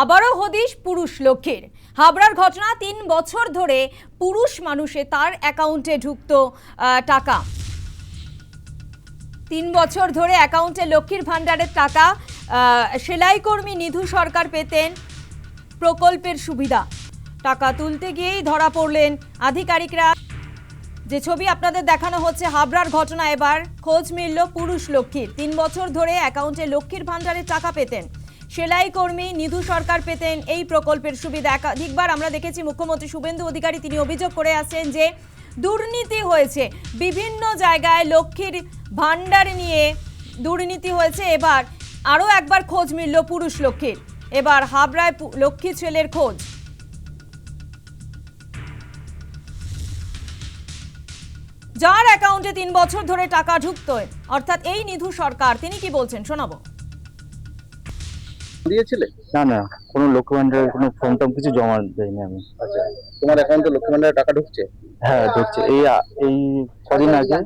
আবারও হদিশ পুরুষ লক্ষ্মীর। হাবড়ার ঘটনা, 3 বছর ধরে পুরুষ মানুষে তার অ্যাকাউন্টে ঢুকতো টাকা। 3 বছর ধরে অ্যাকাউন্টে লক্ষ্মীর ভান্ডারের টাকা। সেলাই কর্মী নিধু সরকার পেতেন প্রকল্পের সুবিধা। টাকা তুলতে গিয়েই ধরা পড়লেন আধিকারিকরা। যে ছবি আপনাদের দেখানো হচ্ছে হাবড়ার ঘটনা, এবার খোঁজ মিলল পুরুষ লক্ষ্মীর। 3 বছর ধরে অ্যাকাউন্টে লক্ষ্মীর ভান্ডারের টাকা পেতেন সেলাই কর্মী নিধু সরকার পেতেন এই প্রকল্পের সুবিধা। একাধিকবার আমরা দেখেছি মুখ্যমন্ত্রী শুভেন্দু অধিকারী তিনি অভিযোগ করে আসছেন যে দুর্নীতি হয়েছে, বিভিন্ন জায়গায় লক্ষ্মীর ভান্ডার নিয়ে দুর্নীতি হয়েছে। এবার আরও একবার খোঁজ মিলল পুরুষ লক্ষ্মীর। এবার হাবড়ায় লক্ষ্মী ছেলের খোঁজ। যার অ্যাকাউন্টে 3 বছর ধরে টাকা ঢুকতো, অর্থাৎ এই নিধু সরকার, তিনি কি বলছেন শোনাবো। দিয়েছিলে? না না, কোনো লক্ষ্মী ভান্ডারের কোনো ফর্ম টর্ম কিছু জমা দেয়নি আমি। আচ্ছা, তোমার অ্যাকাউন্টে লক্ষ্মী ভান্ডারের টাকা ঢুকছে? হ্যাঁ ঢুকছে, এই কদিন আগে,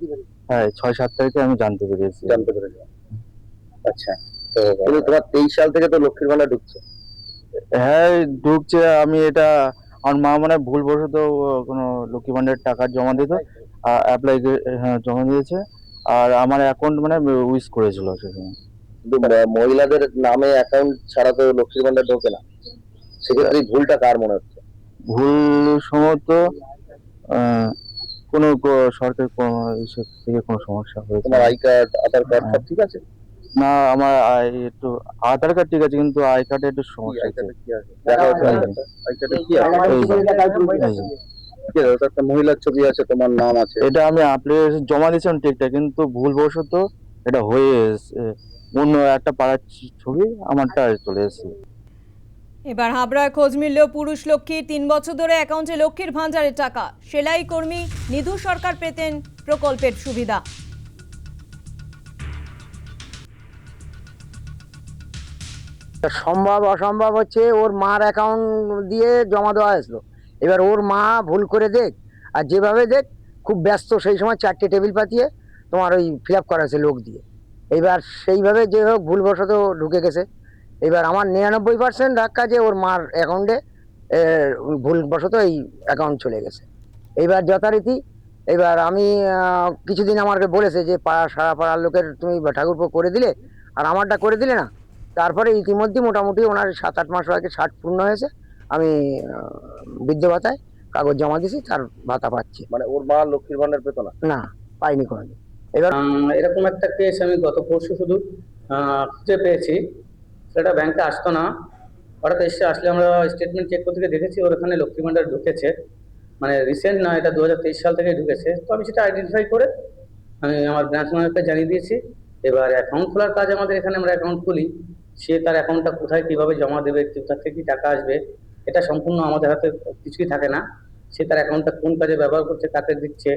হ্যাঁ 6-7 তারিখে আমি জানতে পেরেছি। আচ্ছা, তো কিন্তু তোমার 23 সাল থেকে তো লক্ষ্মীর ভান্ডার ঢুকছে। হ্যাঁ ঢুকছে, আমি এটা আমার মা মানে ভুলবশত কোনো লক্ষ্মী ভান্ডারের টাকা জমা দিত, অ্যাপ্লাই হ্যাঁ জমা দিয়েছে। আর আমার অ্যাকাউন্ট মানে উইশ করেছিল সেখানে। কিন্তু মহিলাদের নামে অ্যাকাউন্ট ছাড়া তো লক্ষ্মীর ভান্ডার ঢোকে না, সেক্ষেত্রে এই ভুলটা কার মনে হচ্ছে? ভুল সম্ভবত কোনো সরকারি কোনো ইসব থেকে কোনো সমস্যা হয়েছে। তোমার আই কার্ড, আধার কার্ড সব ঠিক আছে? না, আমার একটু আধার কার্ড ঠিক আছে, কিন্তু আই কার্ডে একটু সমস্যা আছে। দেখা হচ্ছে আই কার্ডে কি আছে? ওটা একটা মহিলার ছবি আছে, তোমার নাম আছে। এটা আমি অ্যাপ্লিকেশন জমা দিয়েছিলাম ঠিকঠাক, কিন্তু ভুলবশত এটা হয়ে অন্য একটা পাড়ার ছবি আমারটা চলে এসেছে। এবার হাবড়ায় খোঁজ মিলল পুরুষ লক্ষ্মীর। 3 বছর ধরে অ্যাকাউন্টে লক্ষ্মীর ভান্ডারের টাকা সেলাই কর্মী নিধু সরকার পেতেন প্রকল্পের সুবিধা। সম্ভব অসম্ভব হচ্ছে ওর মার অ্যাকাউন্ট দিয়ে জমা দেওয়া হয়েছিল। এবার ওর মা ভুল করে দেখ আর যেভাবে দেখ, খুব ব্যস্ত সেই সময় 4টে টেবিল পাতিয়ে তোমার ওই ফিল আপ করা হয়েছে লোক দিয়ে। এবার সেইভাবে যে হোক ভুলবশত ঢুকে গেছে। এবার আমার 99% ধাক্কা যে ওর মার অ্যাকাউন্টে ভুলবশত এই অ্যাকাউন্ট চলে গেছে। এইবার যথারীতি এবার আমি কিছুদিন আমাকে বলেছে যে সারা পাড়ার লোকের তুমি ঠাকুরপো করে দিলে আর আমারটা করে দিলে না। তারপরে ইতিমধ্যে মোটামুটি ওনার 7-8 মাস আগে 60 পূর্ণ হয়েছে। আমি বৃদ্ধ ভাতায় কাগজ জমা দিয়েছি, তার ভাতা পাচ্ছি। মানে ওর মা লক্ষ্মীর ভান্ডার পেত না? না, পাইনি কোনোদিন। এবার এরকম একটা কেস আমি গত পরশু শুধু খুঁজে পেয়েছি। সেটা ব্যাংকে আসতো না, হঠাৎ এসে আসলে আমরা স্টেটমেন্ট চেক করতে গিয়ে দেখেছি ওর এখানে লক্ষ্মী ভান্ডার ঢুকেছে। মানে রিসেন্ট না, এটা 2023 সাল থেকে ঢুকেছে। তো আমি সেটা আইডেন্টিফাই করে আমি আমার ব্রাঞ্চ ম্যানেজারকে জানিয়ে দিয়েছি। এবার অ্যাকাউন্ট খোলার কাজ আমাদের এখানে, আমরা অ্যাকাউন্ট খুলি, সে তার অ্যাকাউন্টটা কোথায় কিভাবে জমা দেবে, কোথা থেকে কি টাকা আসবে, এটা সম্পূর্ণ আমাদের হাতে কিছুই থাকে না। সে তার অ্যাকাউন্টটা কোন কাজে ব্যবহার করছে, কাকে দিচ্ছে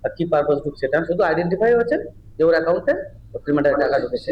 আর কি পারপাস ঢুকছে, এটা শুধু আইডেন্টিফাই হচ্ছে যে ওর অ্যাকাউন্টে লক্ষ্মীর ভান্ডারের টাকা ঢুকেছে।